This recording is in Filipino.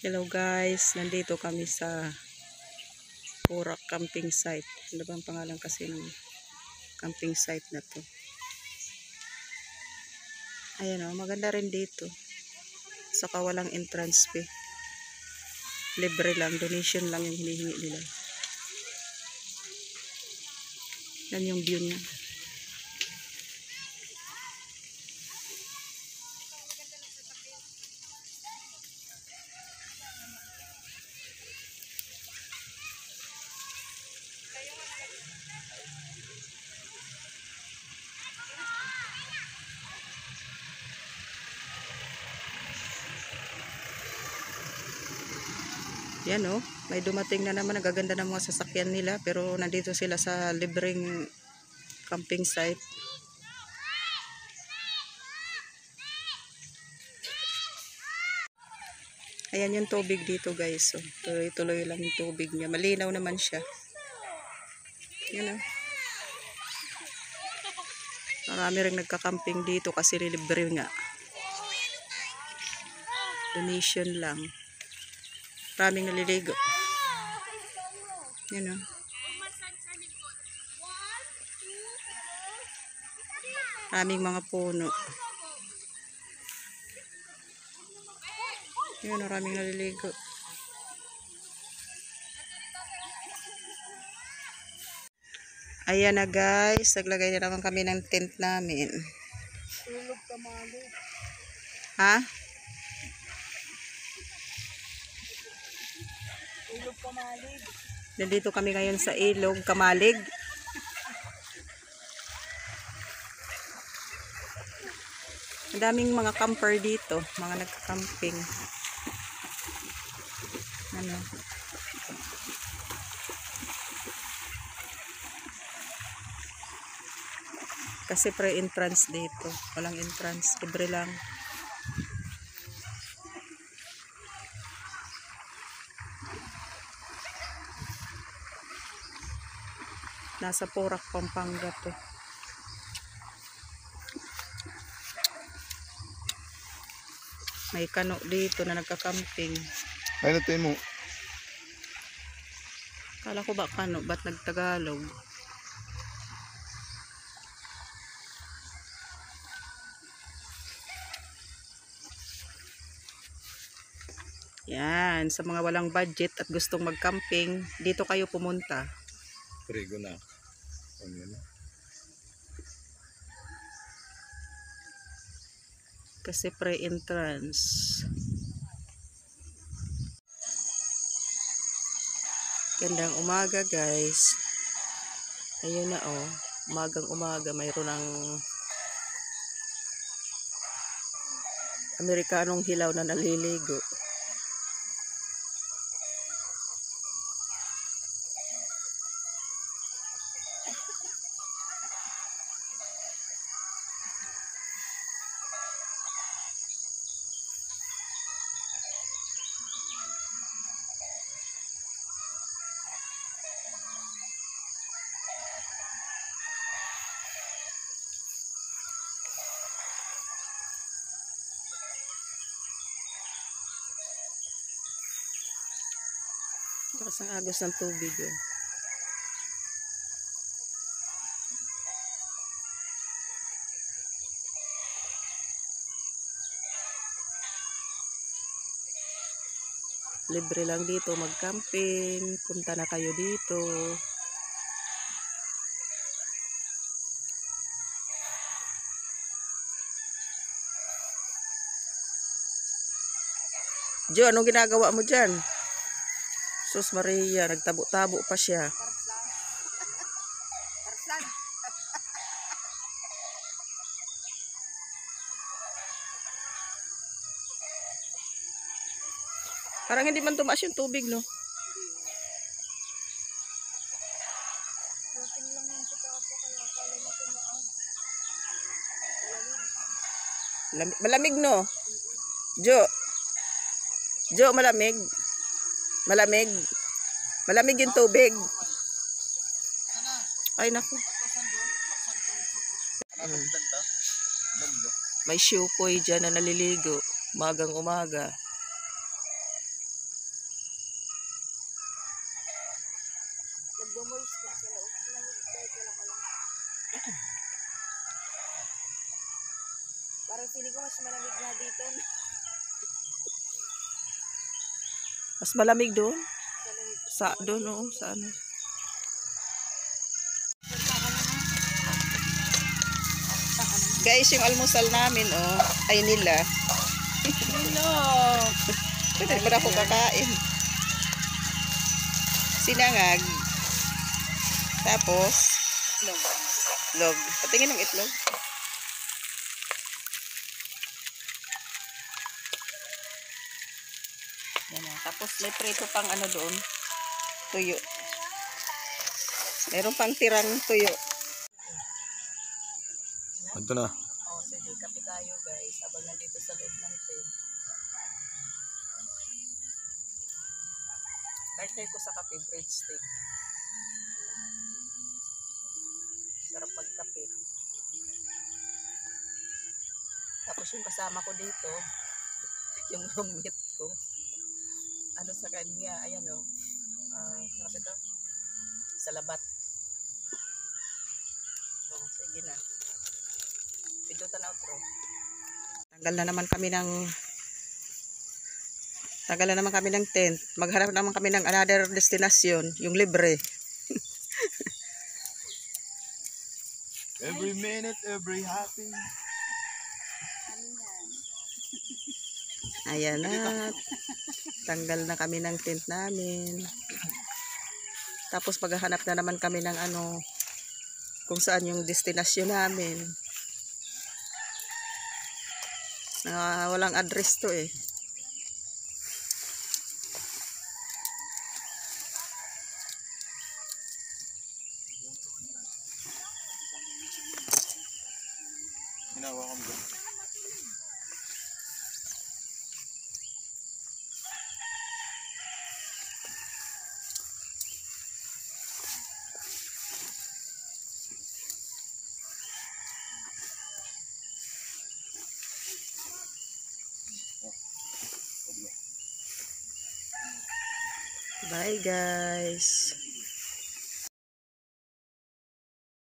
Hello guys, nandito kami sa Purak camping site. Ano ba ang pangalan kasi ng camping site na to? Ayan o, maganda rin dito. Saka walang entrance fee. Libre lang, donation lang yung hinihingi nila. Yan yung view niya. Yan o, may dumating na naman, nagaganda ng mga sasakyan nila, pero nandito sila sa libreng camping site. Ayan yung tubig dito guys. So, tuloy-tuloy lang yung tubig niya. Malinaw naman siya. Yan o. Marami rin nagka-camping dito kasi libre nga. Donation lang. Maraming naliligo. Yan o. Maraming mga puno. Yan, maraming naliligo. Ayan na guys. Naglagay na naman kami ng tent namin. Ilog Kamalig. Ha? Ilog Kamalig. Nandito kami ngayon sa Ilog Kamalig. Ang daming mga camper dito, mga nagka-camping. Ano? Kasi pre-entrance dito. Walang entrance, libre lang. Nasa Purak, Pampanga to. May kano dito na nagka-camping. Ay, natin mo. Kala ko ba kano, ba't nagtagalog? Yan, sa mga walang budget at gustong mag-camping, dito kayo pumunta. Prego na. Ano yun? Kasi pre-entrance. Gandang umaga guys. Ayun na oh. Umagang umaga mayroon ng Amerikanong hilaw na naliligo. Tapos ang agos ng tubig oh. Libre lang dito mag-camping. Punta na kayo dito. Jo, anong ginagawa mo dyan? Sus Maria, nagtabo-tabo pa siya. Karsan. Parang hindi man tumaas yung tubig, no? Laking lang yung sa tapo kaya akala niya tumaas. Malamig, no? Jo. Jo, malamig. Malamig. Malamig yung tubig. Ay, naku. May syukoy dyan na naliligo. Umagang umaga. kahit walang alam. Parang feeling ko mas malamig nga dito. Mas malamig doon. Sa lamig. Sa doon, oo. Sa ano. Guys, yung almusal namin, oh. Ay nila. Hello! Pwede pa na ako kakain. Sinangag. Tapos, itlog. Patingin ng itlog. Yan na. Tapos may prito pang ano doon. Tuyo. Meron pang tirang tuyo. Ito na. Oh, sige. Kape tayo guys. Habang nandito sa loob ng tent. Birthday ko sa kape, breadstick. Sarap pagkape. Tapos yung kasama ko dito, yung roommate ko, ano sa kanya, ayan o, ano kasi ito? Salabat. Oh, sige na. Pindutan na outro. Tanggal na naman kami ng tent. Maghanap naman kami ng another destination, yung libre. Every minute, every happy. Ayan na. Tanggal na kami ng tent namin. Tapos maghahanap na naman kami ng ano, kung saan yung destination namin. Walang address to eh. Ginawa ko ba? Bye guys.